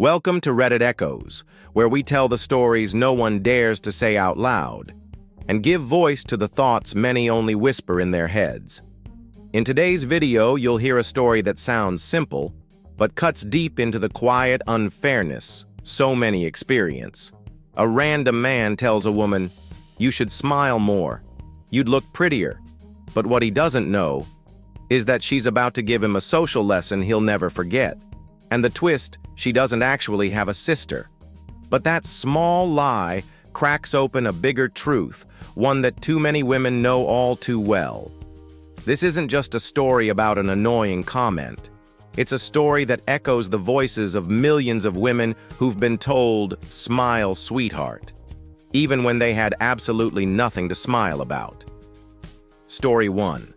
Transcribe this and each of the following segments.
Welcome to Reddit Echoes, where we tell the stories no one dares to say out loud, and give voice to the thoughts many only whisper in their heads. In today's video, you'll hear a story that sounds simple, but cuts deep into the quiet unfairness so many experience. A random man tells a woman, "You should smile more. You'd look prettier." But what he doesn't know is that she's about to give him a social lesson he'll never forget. And the twist, she doesn't actually have a sister. But that small lie cracks open a bigger truth, one that too many women know all too well. This isn't just a story about an annoying comment. It's a story that echoes the voices of millions of women who've been told, "Smile, sweetheart," even when they had absolutely nothing to smile about. Story 1.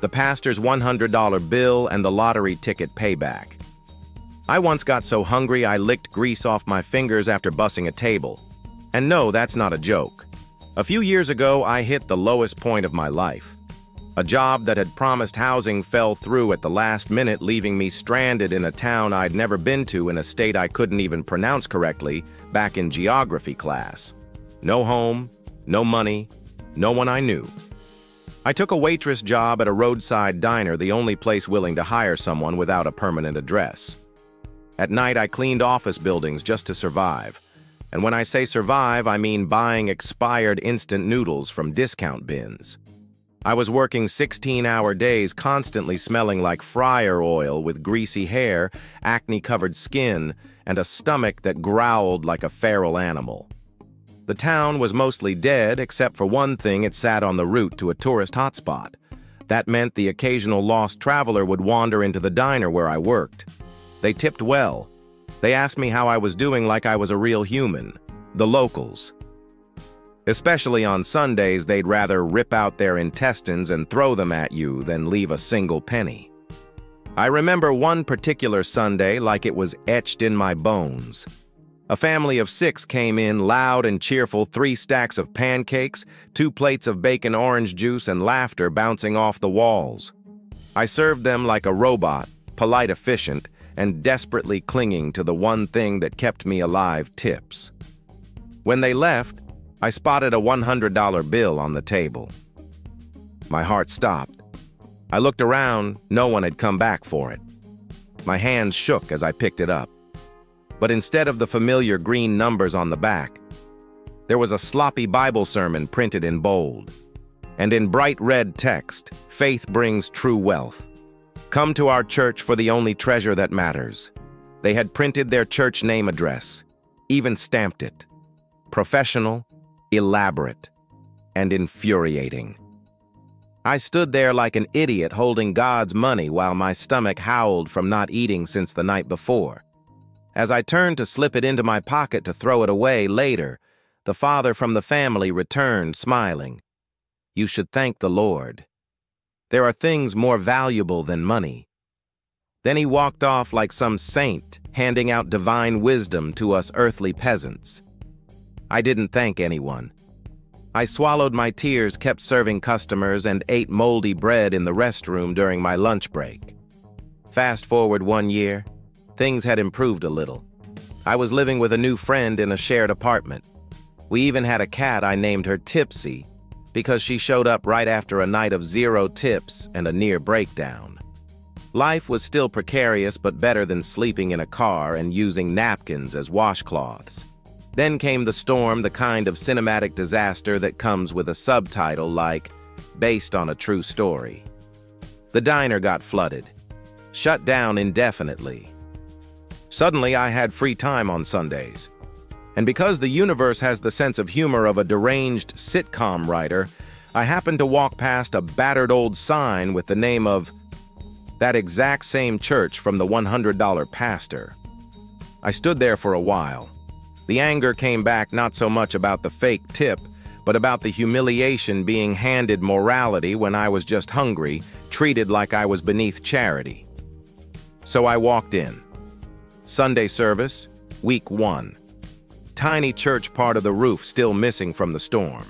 The pastor's $100 bill and the lottery ticket payback. I once got so hungry I licked grease off my fingers after bussing a table. And no, that's not a joke. A few years ago, I hit the lowest point of my life. A job that had promised housing fell through at the last minute, leaving me stranded in a town I'd never been to in a state I couldn't even pronounce correctly back in geography class. No home, no money, no one I knew. I took a waitress job at a roadside diner, the only place willing to hire someone without a permanent address. At night, I cleaned office buildings just to survive. And when I say survive, I mean buying expired instant noodles from discount bins. I was working 16-hour days, constantly smelling like fryer oil with greasy hair, acne-covered skin, and a stomach that growled like a feral animal. The town was mostly dead, except for one thing: it sat on the route to a tourist hotspot. That meant the occasional lost traveler would wander into the diner where I worked. They tipped well. They asked me how I was doing like I was a real human. The locals. Especially on Sundays, they'd rather rip out their intestines and throw them at you than leave a single penny. I remember one particular Sunday like it was etched in my bones. A family of 6 came in, loud and cheerful, 3 stacks of pancakes, 2 plates of bacon orange juice, and laughter bouncing off the walls. I served them like a robot, polite, efficient, and desperately clinging to the one thing that kept me alive: tips. When they left, I spotted a $100 bill on the table. My heart stopped. I looked around, no one had come back for it. My hands shook as I picked it up. But instead of the familiar green numbers on the back, there was a sloppy Bible sermon printed in bold. And in bright red text, "Faith brings true wealth. Come to our church for the only treasure that matters." They had printed their church name, address, even stamped it. Professional, elaborate, and infuriating. I stood there like an idiot holding God's money while my stomach howled from not eating since the night before. As I turned to slip it into my pocket to throw it away later, the father from the family returned, smiling. "You should thank the Lord. There are things more valuable than money." Then he walked off like some saint, handing out divine wisdom to us earthly peasants. I didn't thank anyone. I swallowed my tears, kept serving customers, and ate moldy bread in the restroom during my lunch break. Fast forward 1 year, things had improved a little. I was living with a new friend in a shared apartment. We even had a cat. I named her Tipsy, because she showed up right after a night of 0 tips and a near breakdown. Life was still precarious, but better than sleeping in a car and using napkins as washcloths. Then came the storm, the kind of cinematic disaster that comes with a subtitle like, "Based on a True Story." The diner got flooded, shut down indefinitely. Suddenly, I had free time on Sundays. And because the universe has the sense of humor of a deranged sitcom writer, I happened to walk past a battered old sign with the name of that exact same church from the $100 pastor. I stood there for a while. The anger came back, not so much about the fake tip, but about the humiliation being handed morality when I was just hungry, treated like I was beneath charity. So I walked in. Sunday service, week 1. Tiny church, part of the roof still missing from the storm.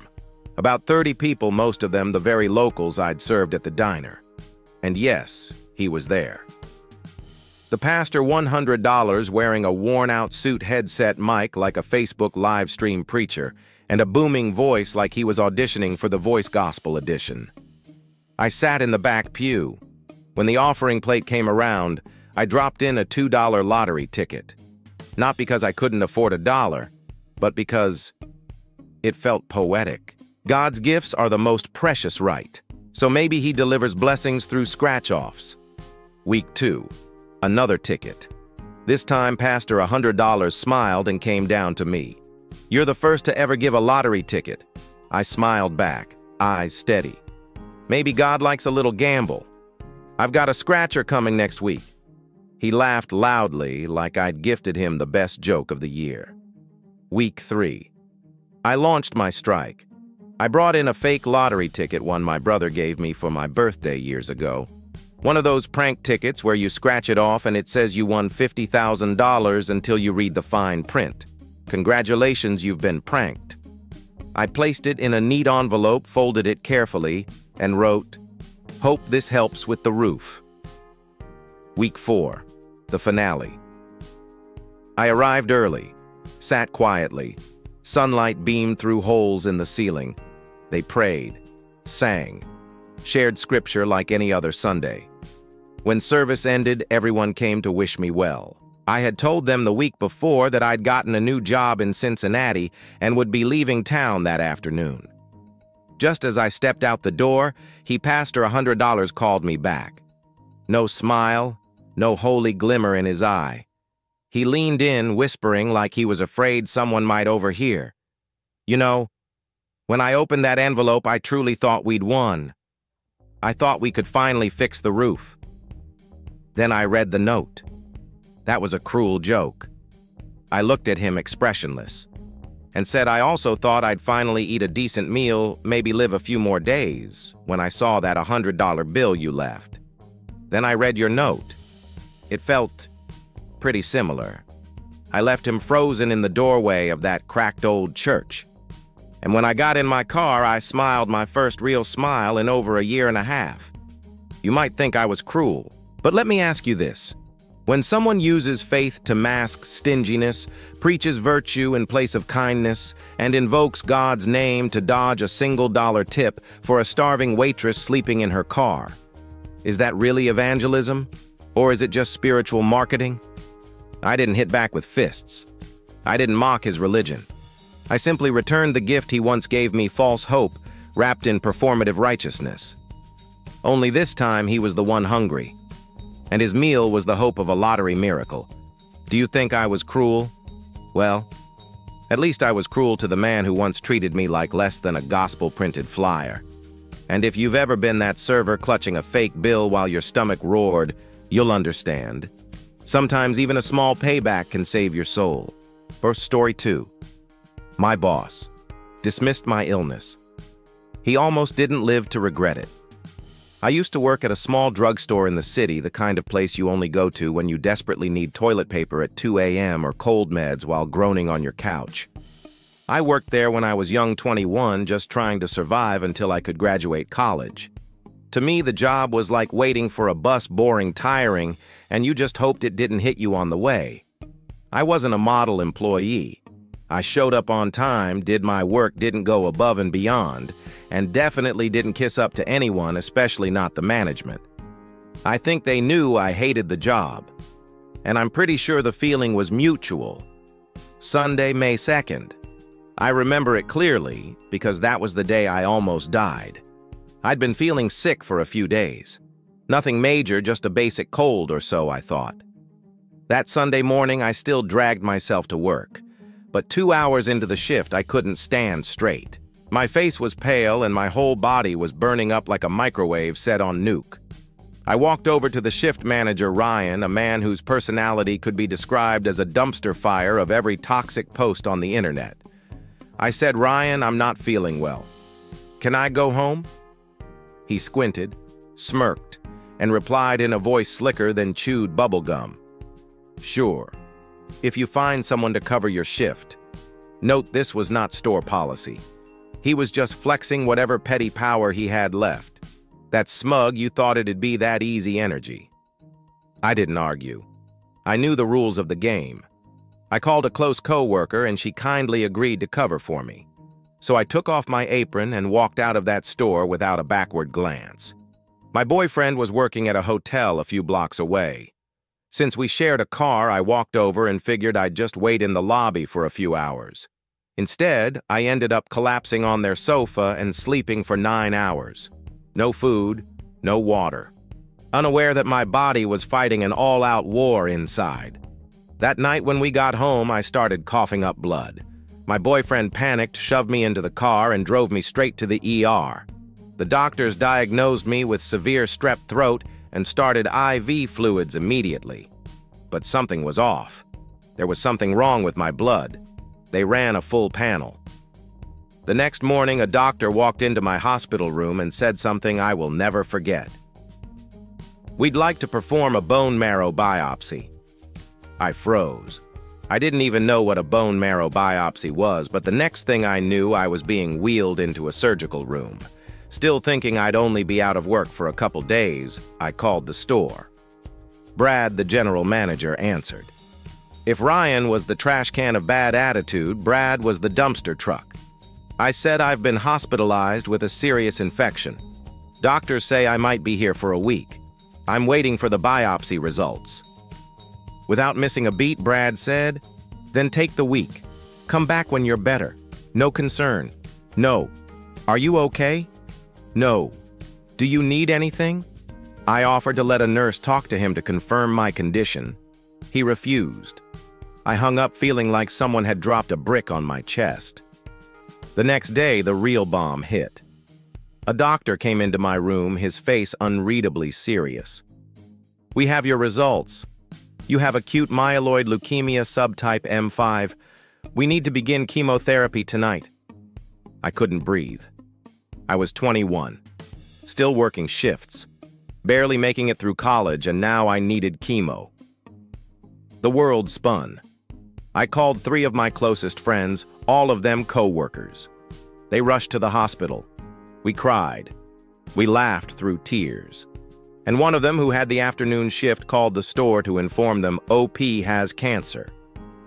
About 30 people, most of them the very locals I'd served at the diner. And yes, he was there. The pastor $100 wearing a worn-out suit headset mic like a Facebook live stream preacher, and a booming voice like he was auditioning for the Voice Gospel edition. I sat in the back pew. When the offering plate came around, I dropped in a $2 lottery ticket. Not because I couldn't afford $1, but because it felt poetic. God's gifts are the most precious right, so maybe he delivers blessings through scratch-offs. Week 2. Another ticket. This time, Pastor $100 smiled and came down to me. "You're the first to ever give a lottery ticket." I smiled back, eyes steady. "Maybe God likes a little gamble. I've got a scratcher coming next week." He laughed loudly like I'd gifted him the best joke of the year. Week 3. I launched my strike. I brought in a fake lottery ticket one my brother gave me for my birthday years ago. One of those prank tickets where you scratch it off and it says you won $50,000 until you read the fine print. Congratulations, you've been pranked. I placed it in a neat envelope, folded it carefully, and wrote, "Hope this helps with the roof." Week 4. The finale. I arrived early, sat quietly. Sunlight beamed through holes in the ceiling. They prayed, sang, shared scripture like any other Sunday. When service ended, everyone came to wish me well. I had told them the week before that I'd gotten a new job in Cincinnati and would be leaving town that afternoon. Just as I stepped out the door, Pastor $100 called me back. No smile, no holy glimmer in his eye. He leaned in, whispering like he was afraid someone might overhear. "You know, when I opened that envelope, I truly thought we'd won. I thought we could finally fix the roof." Then I read the note. That was a cruel joke. I looked at him expressionless and said I also thought I'd finally eat a decent meal, maybe live a few more days, when I saw that $100 bill you left. Then I read your note. It felt pretty similar. I left him frozen in the doorway of that cracked old church. And when I got in my car, I smiled my first real smile in over a year and a half. You might think I was cruel, but let me ask you this. When someone uses faith to mask stinginess, preaches virtue in place of kindness, and invokes God's name to dodge a $1 tip for a starving waitress sleeping in her car, is that really evangelism? Or is it just spiritual marketing? I didn't hit back with fists. I didn't mock his religion. I simply returned the gift he once gave me, false hope, wrapped in performative righteousness. Only this time he was the one hungry, and his meal was the hope of a lottery miracle. Do you think I was cruel? Well, at least I was cruel to the man who once treated me like less than a gospel-printed flyer. And if you've ever been that server clutching a fake bill while your stomach roared, you'll understand. Sometimes even a small payback can save your soul. Story 2. My boss dismissed my illness. He almost didn't live to regret it. I used to work at a small drugstore in the city, the kind of place you only go to when you desperately need toilet paper at 2 a.m. or cold meds while groaning on your couch. I worked there when I was young 21, just trying to survive until I could graduate college. To me, the job was like waiting for a bus, boring, tiring, and you just hoped it didn't hit you on the way. I wasn't a model employee. I showed up on time, did my work, didn't go above and beyond, and definitely didn't kiss up to anyone, especially not the management. I think they knew I hated the job, and I'm pretty sure the feeling was mutual. Sunday, May 2nd. I remember it clearly because that was the day I almost died. I'd been feeling sick for a few days. Nothing major, just a basic cold or so, I thought. That Sunday morning, I still dragged myself to work. But 2 hours into the shift, I couldn't stand straight. My face was pale and my whole body was burning up like a microwave set on nuke. I walked over to the shift manager, Ryan, a man whose personality could be described as a dumpster fire of every toxic post on the internet. I said, "Ryan, I'm not feeling well. Can I go home?" He squinted, smirked, and replied in a voice slicker than chewed bubblegum. "Sure, if you find someone to cover your shift." Note, this was not store policy. He was just flexing whatever petty power he had left. That smug, you thought it'd be that easy energy. I didn't argue. I knew the rules of the game. I called a close coworker and she kindly agreed to cover for me. So I took off my apron and walked out of that store without a backward glance. My boyfriend was working at a hotel a few blocks away. Since we shared a car, I walked over and figured I'd just wait in the lobby for a few hours. Instead, I ended up collapsing on their sofa and sleeping for 9 hours. No food, no water. Unaware that my body was fighting an all-out war inside. That night when we got home, I started coughing up blood. My boyfriend panicked, shoved me into the car, and drove me straight to the ER. The doctors diagnosed me with severe strep throat and started IV fluids immediately. But something was off. There was something wrong with my blood. They ran a full panel. The next morning, a doctor walked into my hospital room and said something I will never forget. "We'd like to perform a bone marrow biopsy." I froze. I didn't even know what a bone marrow biopsy was, but the next thing I knew, I was being wheeled into a surgical room. Still thinking I'd only be out of work for a couple days, I called the store. Brad, the general manager, answered. If Ryan was the trash can of bad attitude, Brad was the dumpster truck. I said I've been hospitalized with a serious infection. Doctors say I might be here for a week. I'm waiting for the biopsy results. Without missing a beat, Brad said, "Then take the week. Come back when you're better. No concern. No. Are you okay? No. Do you need anything?" I offered to let a nurse talk to him to confirm my condition. He refused. I hung up feeling like someone had dropped a brick on my chest. The next day, the real bomb hit. A doctor came into my room, his face unreadably serious. "We have your results. You have acute myeloid leukemia subtype M5. We need to begin chemotherapy tonight." I couldn't breathe. I was 21, still working shifts, barely making it through college, and now I needed chemo. The world spun. I called 3 of my closest friends, all of them co-workers. They rushed to the hospital. We cried. We laughed through tears. And one of them, who had the afternoon shift, called the store to inform them OP has cancer.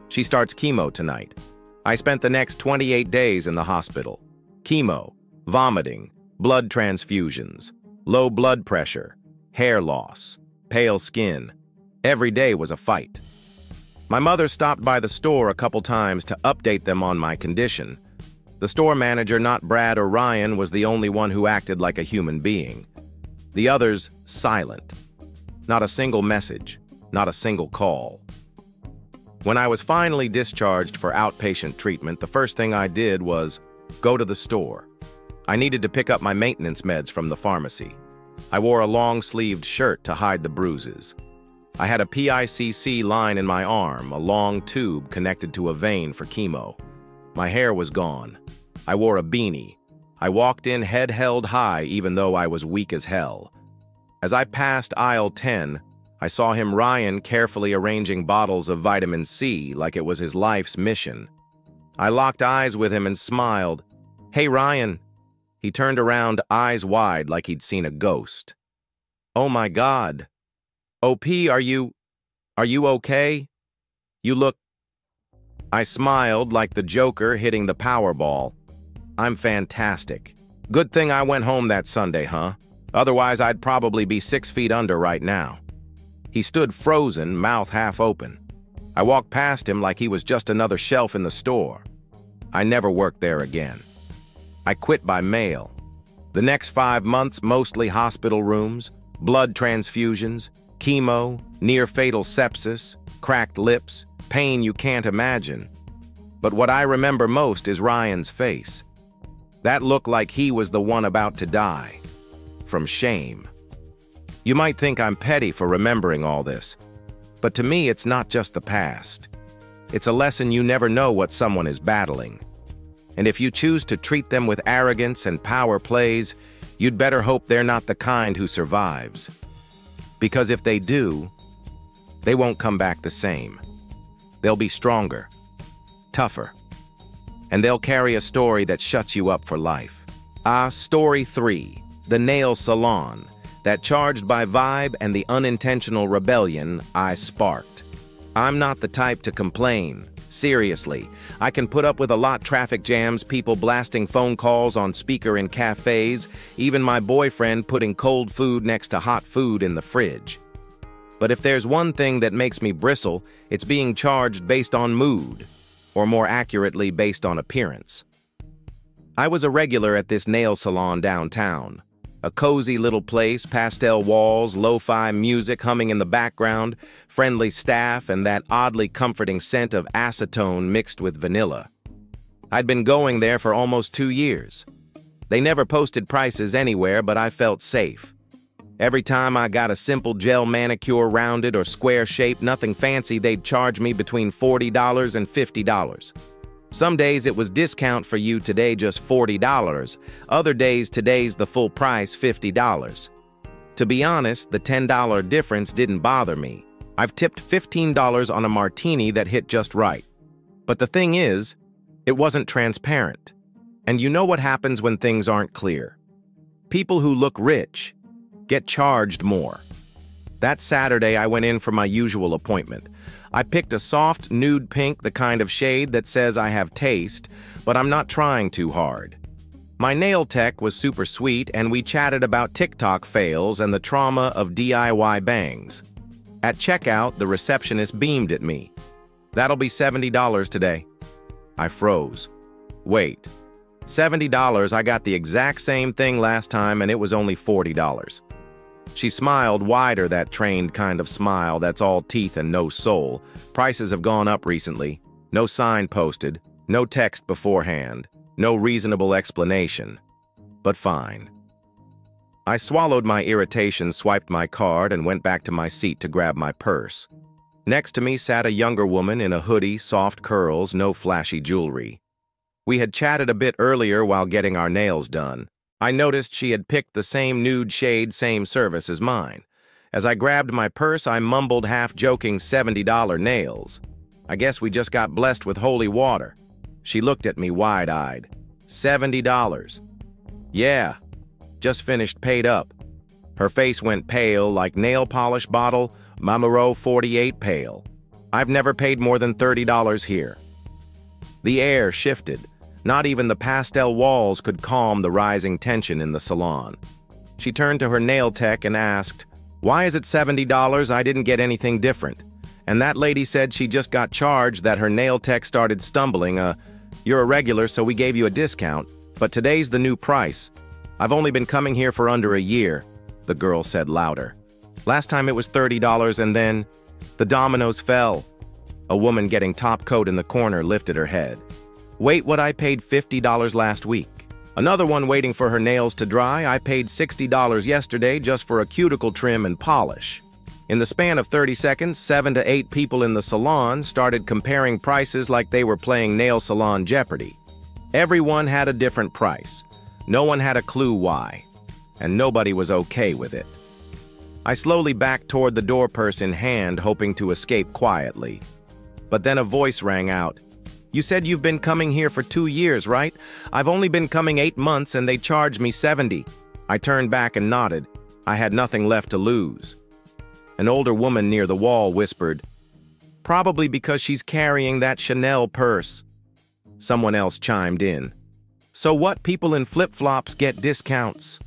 She starts chemo tonight. I spent the next 28 days in the hospital. Chemo, vomiting, blood transfusions, low blood pressure, hair loss, pale skin. Every day was a fight. My mother stopped by the store a couple times to update them on my condition. The store manager, not Brad or Ryan, was the only one who acted like a human being. The others, silent. Not a single message, not a single call. When I was finally discharged for outpatient treatment, the first thing I did was go to the store. I needed to pick up my maintenance meds from the pharmacy. I wore a long-sleeved shirt to hide the bruises. I had a PICC line in my arm, a long tube connected to a vein for chemo. My hair was gone. I wore a beanie. I walked in head held high even though I was weak as hell. As I passed aisle 10, I saw him, Ryan, carefully arranging bottles of vitamin C like it was his life's mission. I locked eyes with him and smiled. "Hey, Ryan." He turned around, eyes wide like he'd seen a ghost. "Oh my God. OP, are you okay? You look..." I smiled like the Joker hitting the Powerball. "I'm fantastic. Good thing I went home that Sunday, huh? Otherwise, I'd probably be 6 feet under right now." He stood frozen, mouth half open. I walked past him like he was just another shelf in the store. I never worked there again. I quit by mail. The next 5 months, mostly hospital rooms, blood transfusions, chemo, near-fatal sepsis, cracked lips, pain you can't imagine. But what I remember most is Ryan's face. That looked like he was the one about to die. From shame. You might think I'm petty for remembering all this, but to me it's not just the past. It's a lesson you never know what someone is battling. And if you choose to treat them with arrogance and power plays, you'd better hope they're not the kind who survives. Because if they do, they won't come back the same. They'll be stronger, tougher, and they'll carry a story that shuts you up for life. Story 3, the nail salon, that charged by vibe and the unintentional rebellion I sparked. I'm not the type to complain. Seriously, I can put up with a lot traffic jams, people blasting phone calls on speaker in cafes, even my boyfriend putting cold food next to hot food in the fridge. But if there's one thing that makes me bristle, it's being charged based on mood, or more accurately, based on appearance. I was a regular at this nail salon downtown. A cozy little place, pastel walls, lo-fi music humming in the background, friendly staff, and that oddly comforting scent of acetone mixed with vanilla. I'd been going there for almost 2 years. They never posted prices anywhere, but I felt safe. Every time I got a simple gel manicure, rounded or square shape, nothing fancy, they'd charge me between $40 and $50. Some days it was discount for you today, just $40. Other days, today's the full price, $50. To be honest, the $10 difference didn't bother me. I've tipped $15 on a martini that hit just right. But the thing is, it wasn't transparent. And you know what happens when things aren't clear. People who look rich get charged more. That Saturday, I went in for my usual appointment. I picked a soft, nude pink, the kind of shade that says I have taste, but I'm not trying too hard. My nail tech was super sweet, and we chatted about TikTok fails and the trauma of DIY bangs. At checkout, the receptionist beamed at me. "That'll be $70 today." I froze. Wait, $70? I got the exact same thing last time, and it was only $40. She smiled wider, that trained kind of smile that's all teeth and no soul. Prices have gone up recently. No sign posted, no text beforehand, no reasonable explanation. But fine. I swallowed my irritation, swiped my card, and went back to my seat to grab my purse. Next to me sat a younger woman in a hoodie, soft curls, no flashy jewelry. We had chatted a bit earlier while getting our nails done. I noticed she had picked the same nude shade, same service as mine. As I grabbed my purse, I mumbled, half-joking, $70 nails. I guess we just got blessed with holy water. She looked at me wide-eyed. $70. Yeah, just finished, paid up. Her face went pale, like nail polish bottle, Mamaro 48 pale. I've never paid more than $30 here. The air shifted. Not even the pastel walls could calm the rising tension in the salon. She turned to her nail tech and asked, "Why is it $70? I didn't get anything different." And that lady said she just got charged, that her nail tech started stumbling. "You're a regular, so we gave you a discount, but today's the new price. I've only been coming here for under a year," the girl said louder. "Last time it was $30, and then the dominoes fell." A woman getting top coat in the corner lifted her head. "Wait, what? I paid $50 last week." Another one waiting for her nails to dry. "I paid $60 yesterday just for a cuticle trim and polish." In the span of 30 seconds, 7 to 8 people in the salon started comparing prices like they were playing nail salon Jeopardy. Everyone had a different price. No one had a clue why, and nobody was okay with it. I slowly backed toward the door, purse in hand, hoping to escape quietly. But then a voice rang out. "You said you've been coming here for 2 years, right? I've only been coming 8 months and they charged me $70. I turned back and nodded. I had nothing left to lose. An older woman near the wall whispered, "Probably because she's carrying that Chanel purse." Someone else chimed in. "So what? People in flip-flops get discounts."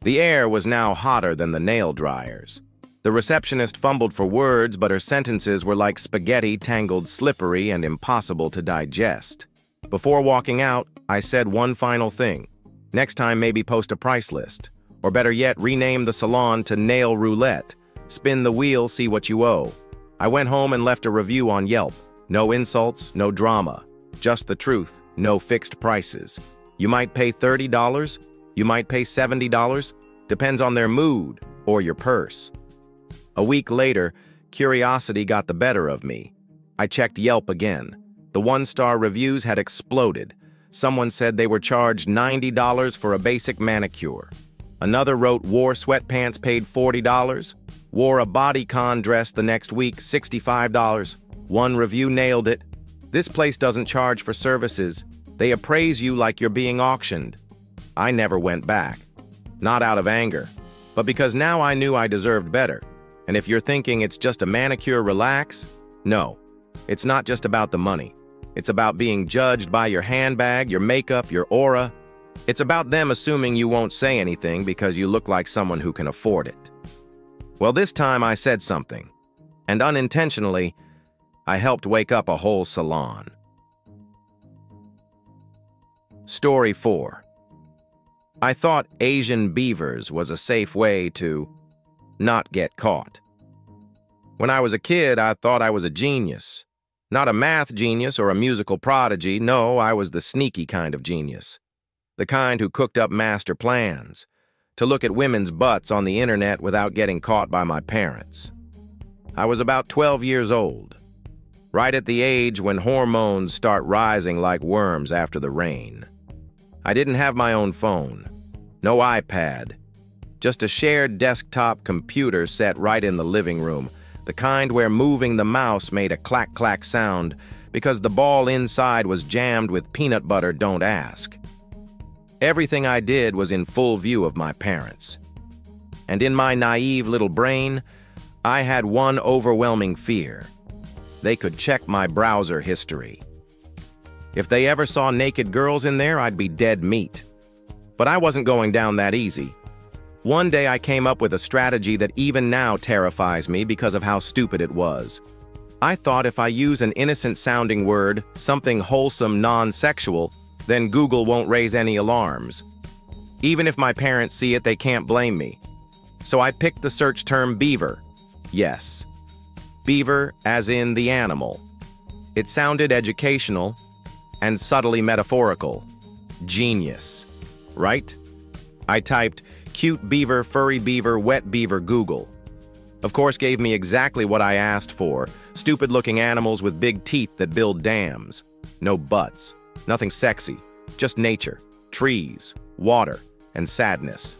The air was now hotter than the nail dryers. The receptionist fumbled for words, but her sentences were like spaghetti, tangled, slippery, and impossible to digest. Before walking out, I said one final thing. Next time, maybe post a price list. Or better yet, rename the salon to Nail Roulette. Spin the wheel, see what you owe. I went home and left a review on Yelp. No insults, no drama. Just the truth, no fixed prices. You might pay $30, you might pay $70, depends on their mood or your purse. A week later, curiosity got the better of me. I checked Yelp again. The 1-star reviews had exploded. Someone said they were charged $90 for a basic manicure. Another wrote wore sweatpants, paid $40. Wore a bodycon dress the next week, $65. One review nailed it. "This place doesn't charge for services. They appraise you like you're being auctioned." I never went back. Not out of anger, but because now I knew I deserved better. And if you're thinking it's just a manicure, relax. No, it's not just about the money. It's about being judged by your handbag, your makeup, your aura. It's about them assuming you won't say anything because you look like someone who can afford it. Well, this time I said something, and unintentionally, I helped wake up a whole salon. Story 4. I thought Asian beavers was a safe way to not get caught. When I was a kid, I thought I was a genius. Not a math genius or a musical prodigy. No, I was the sneaky kind of genius. The kind who cooked up master plans to look at women's butts on the internet without getting caught by my parents. I was about 12 years old, right at the age when hormones start rising like worms after the rain. I didn't have my own phone, no iPad, just a shared desktop computer set right in the living room, the kind where moving the mouse made a clack-clack sound because the ball inside was jammed with peanut butter, don't ask. Everything I did was in full view of my parents. And in my naive little brain, I had one overwhelming fear. They could check my browser history. If they ever saw naked girls in there, I'd be dead meat. But I wasn't going down that easy. One day I came up with a strategy that even now terrifies me because of how stupid it was. I thought if I use an innocent-sounding word, something wholesome, non-sexual, then Google won't raise any alarms. Even if my parents see it, they can't blame me. So I picked the search term beaver. Yes. Beaver as in the animal. It sounded educational and subtly metaphorical. Genius. Right? I typed cute beaver, furry beaver, wet beaver, Google. Of course, gave me exactly what I asked for. Stupid-looking animals with big teeth that build dams. No butts. Nothing sexy. Just nature, trees, water, and sadness.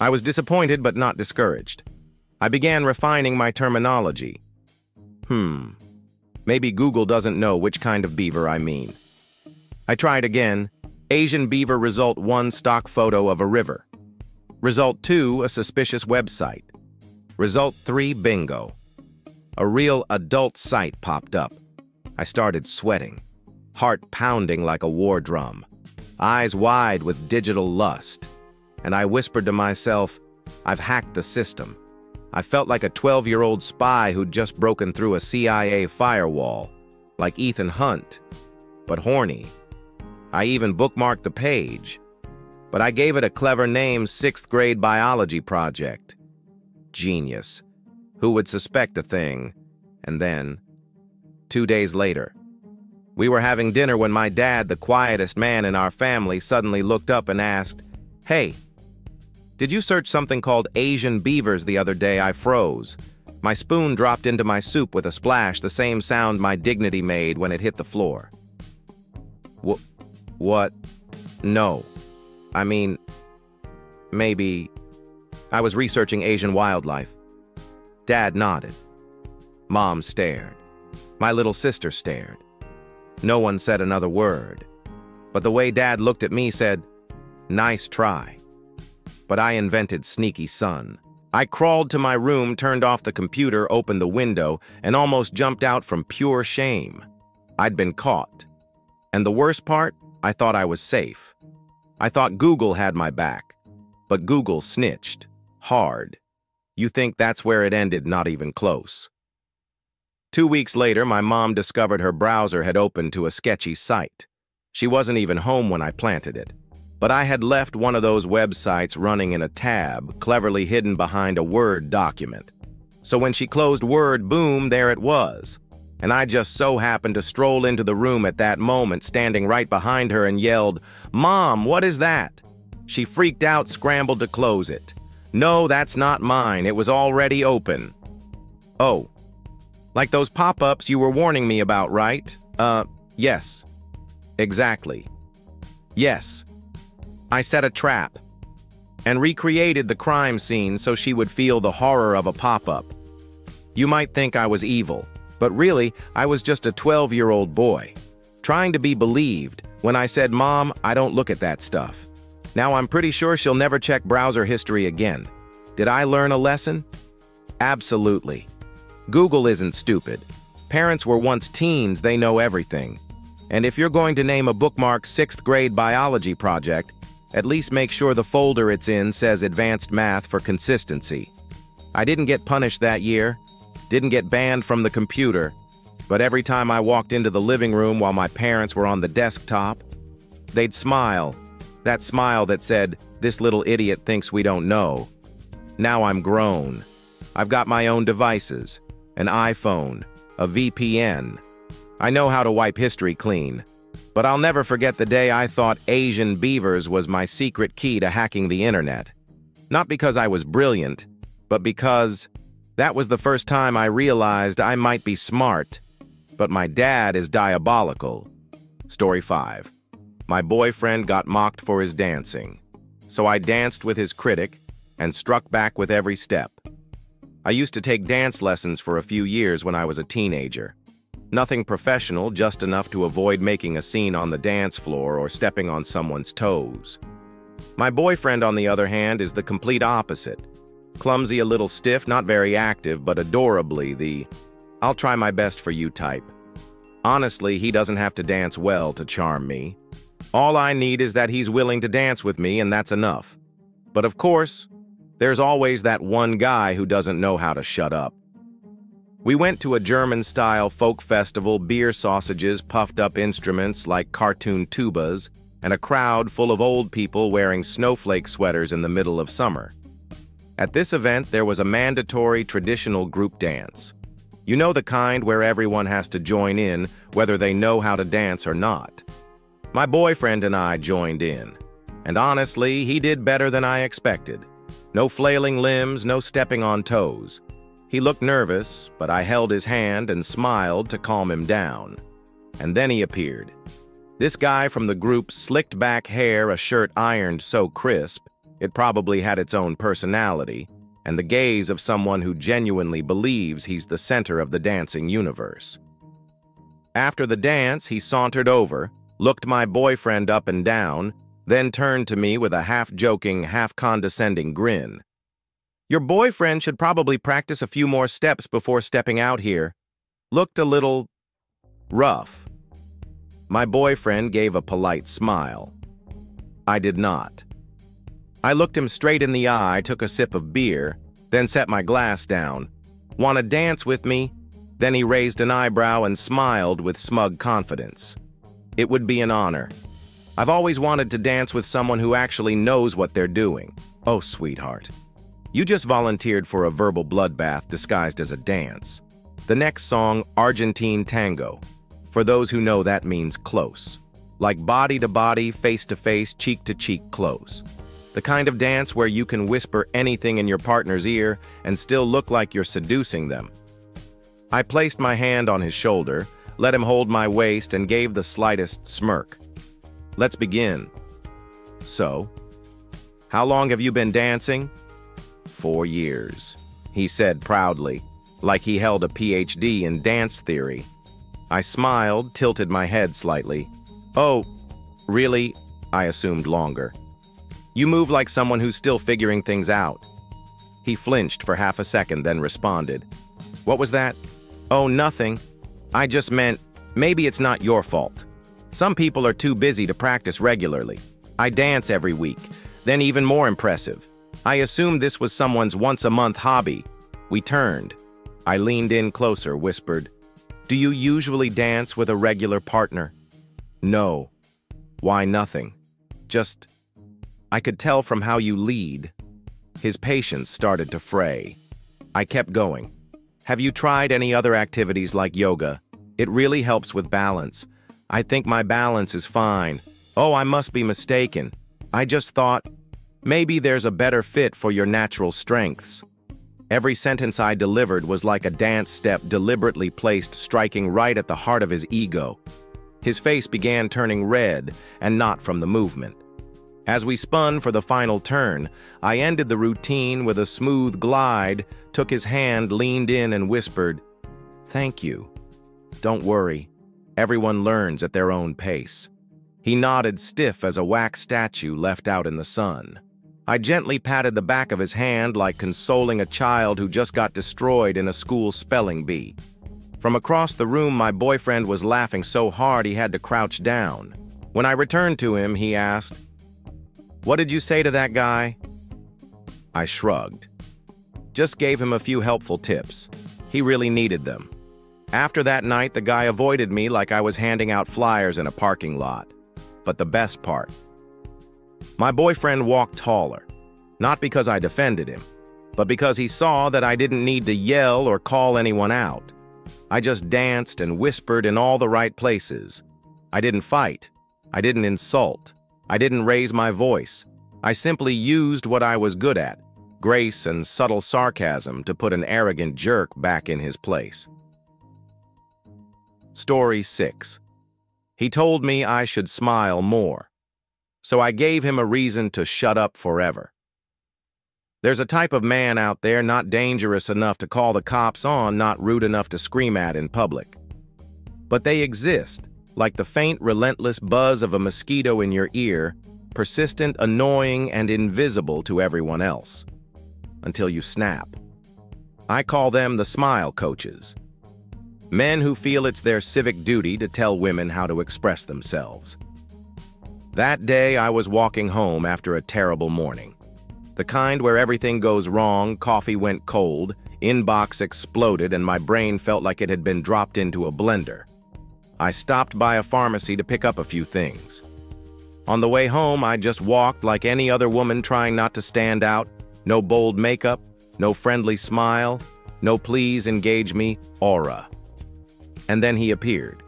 I was disappointed but not discouraged. I began refining my terminology. Maybe Google doesn't know which kind of beaver I mean. I tried again. Asian beaver, result 1, stock photo of a river. Result 2, a suspicious website. Result 3, bingo. A real adult site popped up. I started sweating, heart pounding like a war drum, eyes wide with digital lust. And I whispered to myself, I've hacked the system. I felt like a 12-year-old spy who'd just broken through a CIA firewall, like Ethan Hunt, but horny. I even bookmarked the page, but I gave it a clever name, 6th grade biology project. Genius. Who would suspect a thing? And then, 2 days later, we were having dinner when my dad, the quietest man in our family, suddenly looked up and asked, "Hey, did you search something called Asian beavers the other day?" I froze. My spoon dropped into my soup with a splash, the same sound my dignity made when it hit the floor. What? No. I mean, maybe I was researching Asian wildlife. Dad nodded. Mom stared. My little sister stared. No one said another word. But the way Dad looked at me said, "Nice try." But I invented sneaky son. I crawled to my room, turned off the computer, opened the window, and almost jumped out from pure shame. I'd been caught. And the worst part, I thought I was safe. I thought Google had my back. But Google snitched. Hard. You think that's where it ended? Not even close. 2 weeks later, my mom discovered her browser had opened to a sketchy site. She wasn't even home when I planted it. But I had left one of those websites running in a tab, cleverly hidden behind a Word document. So when she closed Word, boom, there it was. And I just so happened to stroll into the room at that moment, standing right behind her, and yelled, "Mom, what is that?" She freaked out, scrambled to close it. "No, that's not mine. It was already open." "Oh, like those pop-ups you were warning me about, right?" Yes. Exactly. Yes. I set a trap and recreated the crime scene so she would feel the horror of a pop-up. You might think I was evil, but really, I was just a 12-year-old boy, trying to be believed when I said, "Mom, I don't look at that stuff." Now I'm pretty sure she'll never check browser history again. Did I learn a lesson? Absolutely. Google isn't stupid. Parents were once teens, they know everything. And if you're going to name a bookmark 6th grade biology project, at least make sure the folder it's in says advanced math for consistency. I didn't get punished that year, didn't get banned from the computer, but every time I walked into the living room while my parents were on the desktop, they'd smile. That smile that said, "This little idiot thinks we don't know." Now I'm grown. I've got my own devices, an iPhone, a VPN. I know how to wipe history clean, but I'll never forget the day I thought Asian beavers was my secret key to hacking the internet. Not because I was brilliant, but because that was the first time I realized I might be smart, but my dad is diabolical. Story 5. My boyfriend got mocked for his dancing, so I danced with his critic and struck back with every step. I used to take dance lessons for a few years when I was a teenager. Nothing professional, just enough to avoid making a scene on the dance floor or stepping on someone's toes. My boyfriend, on the other hand, is the complete opposite. Clumsy, a little stiff, not very active, but adorably the "I'll try my best for you" type. Honestly, he doesn't have to dance well to charm me. All I need is that he's willing to dance with me, and that's enough. But of course, there's always that one guy who doesn't know how to shut up. We went to a German-style folk festival, beer sausages, puffed-up instruments like cartoon tubas, and a crowd full of old people wearing snowflake sweaters in the middle of summer. At this event, there was a mandatory traditional group dance. You know, the kind where everyone has to join in, whether they know how to dance or not. My boyfriend and I joined in, and honestly, he did better than I expected. No flailing limbs, no stepping on toes. He looked nervous, but I held his hand and smiled to calm him down. And then he appeared. This guy from the group's slicked back hair, a shirt ironed so crisp, it probably had its own personality, and the gaze of someone who genuinely believes he's the center of the dancing universe. After the dance, he sauntered over, looked my boyfriend up and down, then turned to me with a half-joking, half-condescending grin. "Your boyfriend should probably practice a few more steps before stepping out here. Looked a little rough." My boyfriend gave a polite smile. I did not. I looked him straight in the eye, took a sip of beer, then set my glass down. "Want to dance with me?" Then he raised an eyebrow and smiled with smug confidence. "It would be an honor. I've always wanted to dance with someone who actually knows what they're doing." "Oh, sweetheart. You just volunteered for a verbal bloodbath disguised as a dance." The next song, Argentine Tango. For those who know, that means close. Like body to body, face to face, cheek to cheek close. The kind of dance where you can whisper anything in your partner's ear and still look like you're seducing them. I placed my hand on his shoulder, let him hold my waist, and gave the slightest smirk. "Let's begin." "So, how long have you been dancing?" 4 years, he said proudly, like he held a PhD in dance theory. I smiled, tilted my head slightly. "Oh, really?" I assumed longer. "You move like someone who's still figuring things out." He flinched for half a second, then responded. "What was that?" "Oh, nothing. I just meant, maybe it's not your fault. Some people are too busy to practice regularly. I dance every week. Then even more impressive, I assumed this was someone's once-a-month hobby." We turned. I leaned in closer, whispered, "Do you usually dance with a regular partner?" "No." "Why nothing? Just, I could tell from how you lead." His patience started to fray. I kept going. "Have you tried any other activities like yoga? It really helps with balance." "I think my balance is fine." "Oh, I must be mistaken. I just thought, maybe there's a better fit for your natural strengths." Every sentence I delivered was like a dance step deliberately placed, striking right at the heart of his ego. His face began turning red, and not from the movement. As we spun for the final turn, I ended the routine with a smooth glide, took his hand, leaned in, and whispered, "Thank you. Don't worry. Everyone learns at their own pace." He nodded, stiff as a wax statue left out in the sun. I gently patted the back of his hand like consoling a child who just got destroyed in a school spelling bee. From across the room, my boyfriend was laughing so hard he had to crouch down. When I returned to him, he asked, "What did you say to that guy?" I shrugged. Just gave him a few helpful tips. He really needed them. After that night, the guy avoided me like I was handing out flyers in a parking lot. But the best part, my boyfriend walked taller, not because I defended him, but because he saw that I didn't need to yell or call anyone out. I just danced and whispered in all the right places. I didn't fight. I didn't insult. I didn't raise my voice. I simply used what I was good at, grace and subtle sarcasm, to put an arrogant jerk back in his place. Story 6. He told me I should smile more, so I gave him a reason to shut up forever. There's a type of man out there not dangerous enough to call the cops on, not rude enough to scream at in public. But they exist, like the faint, relentless buzz of a mosquito in your ear, persistent, annoying, and invisible to everyone else. Until you snap. I call them the smile coaches. Men who feel it's their civic duty to tell women how to express themselves. That day, I was walking home after a terrible morning. The kind where everything goes wrong, coffee went cold, inbox exploded, and my brain felt like it had been dropped into a blender. I stopped by a pharmacy to pick up a few things. On the way home, I just walked like any other woman trying not to stand out. No bold makeup, no friendly smile, no please engage me aura. And then he appeared.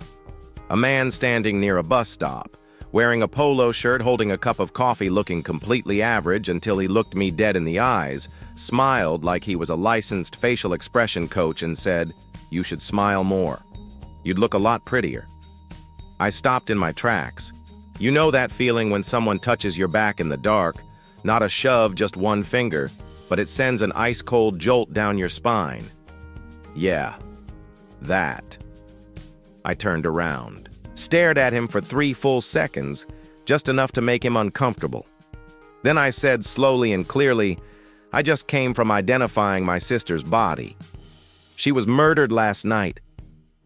A man standing near a bus stop, wearing a polo shirt, holding a cup of coffee, looking completely average until he looked me dead in the eyes, smiled like he was a licensed facial expression coach and said, "You should smile more. You'd look a lot prettier." I stopped in my tracks. You know that feeling when someone touches your back in the dark, not a shove, just one finger, but it sends an ice-cold jolt down your spine. Yeah, that. I turned around, stared at him for 3 full seconds, just enough to make him uncomfortable. Then I said slowly and clearly, "I just came from identifying my sister's body. She was murdered last night."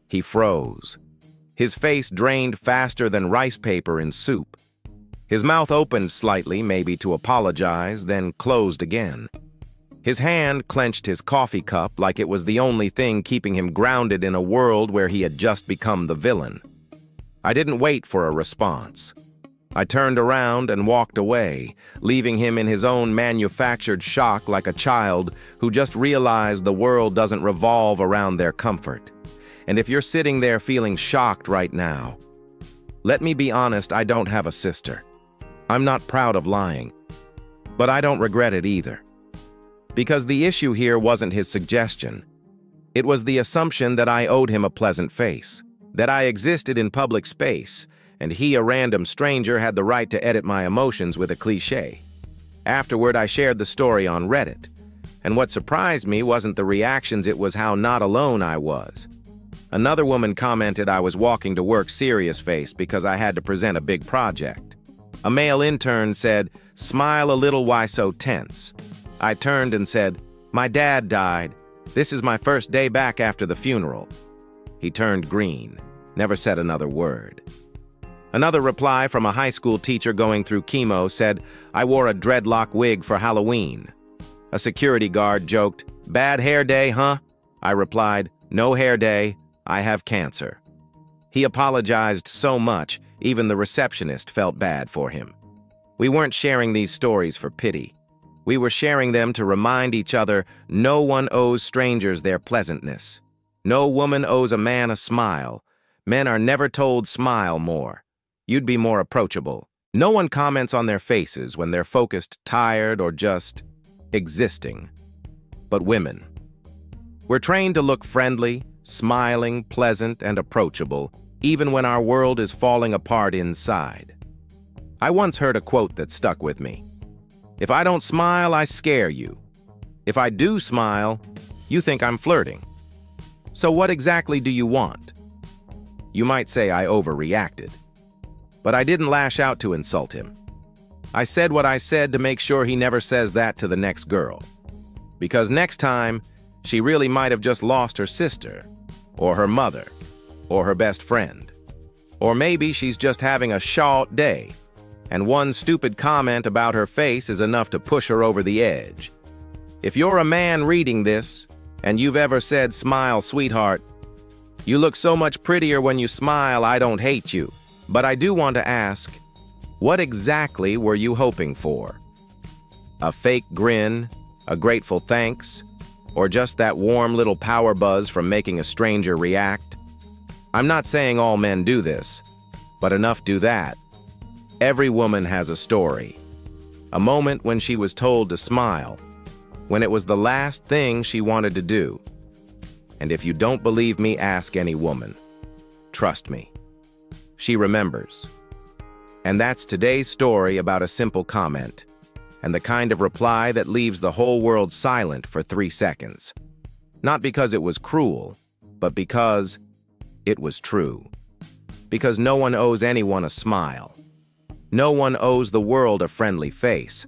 He froze. His face drained faster than rice paper in soup. His mouth opened slightly, maybe to apologize, then closed again. His hand clenched his coffee cup like it was the only thing keeping him grounded in a world where he had just become the villain. I didn't wait for a response. I turned around and walked away, leaving him in his own manufactured shock like a child who just realized the world doesn't revolve around their comfort. And if you're sitting there feeling shocked right now, let me be honest, I don't have a sister. I'm not proud of lying, but I don't regret it either. Because the issue here wasn't his suggestion. It was the assumption that I owed him a pleasant face, that I existed in public space, and he, a random stranger, had the right to edit my emotions with a cliché. Afterward, I shared the story on Reddit, and what surprised me wasn't the reactions, it was how not alone I was. Another woman commented I was walking to work serious-faced because I had to present a big project. A male intern said, "Smile a little, why so tense?" I turned and said, "My dad died. This is my first day back after the funeral." He turned green, never said another word. Another reply from a high school teacher going through chemo said, "I wore a dreadlock wig for Halloween." A security guard joked, "Bad hair day, huh?" I replied, "No hair day. I have cancer." He apologized so much, even the receptionist felt bad for him. We weren't sharing these stories for pity. We were sharing them to remind each other no one owes strangers their pleasantness. No woman owes a man a smile. Men are never told smile more. You'd be more approachable. No one comments on their faces when they're focused, tired, or just existing. But women. We're trained to look friendly, smiling, pleasant, and approachable, even when our world is falling apart inside. I once heard a quote that stuck with me. "If I don't smile, I scare you. If I do smile, you think I'm flirting. So what exactly do you want?" You might say I overreacted, but I didn't lash out to insult him. I said what I said to make sure he never says that to the next girl. Because next time, she really might have just lost her sister, or her mother, or her best friend. Or maybe she's just having a short day, and one stupid comment about her face is enough to push her over the edge. If you're a man reading this, and you've ever said, "Smile, sweetheart. You look so much prettier when you smile, I don't hate you." But I do want to ask, what exactly were you hoping for? A fake grin, a grateful thanks, or just that warm little power buzz from making a stranger react? I'm not saying all men do this, but enough do that. Every woman has a story. A moment when she was told to smile, when it was the last thing she wanted to do. And if you don't believe me, ask any woman. Trust me. She remembers. And that's today's story about a simple comment, and the kind of reply that leaves the whole world silent for 3 seconds. Not because it was cruel, but because it was true. Because no one owes anyone a smile. No one owes the world a friendly face.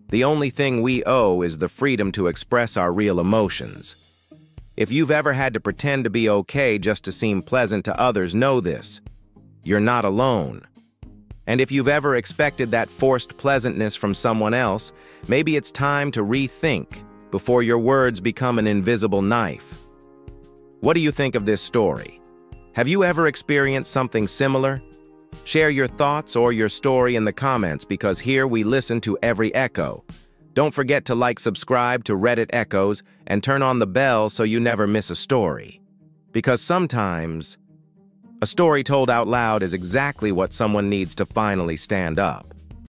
The only thing we owe is the freedom to express our real emotions. If you've ever had to pretend to be okay just to seem pleasant to others, know this: you're not alone. And if you've ever expected that forced pleasantness from someone else, maybe it's time to rethink before your words become an invisible knife. What do you think of this story? Have you ever experienced something similar? Share your thoughts or your story in the comments, because here we listen to every echo. Don't forget to subscribe to Reddit Echoes and turn on the bell so you never miss a story. Because sometimes, a story told out loud is exactly what someone needs to finally stand up.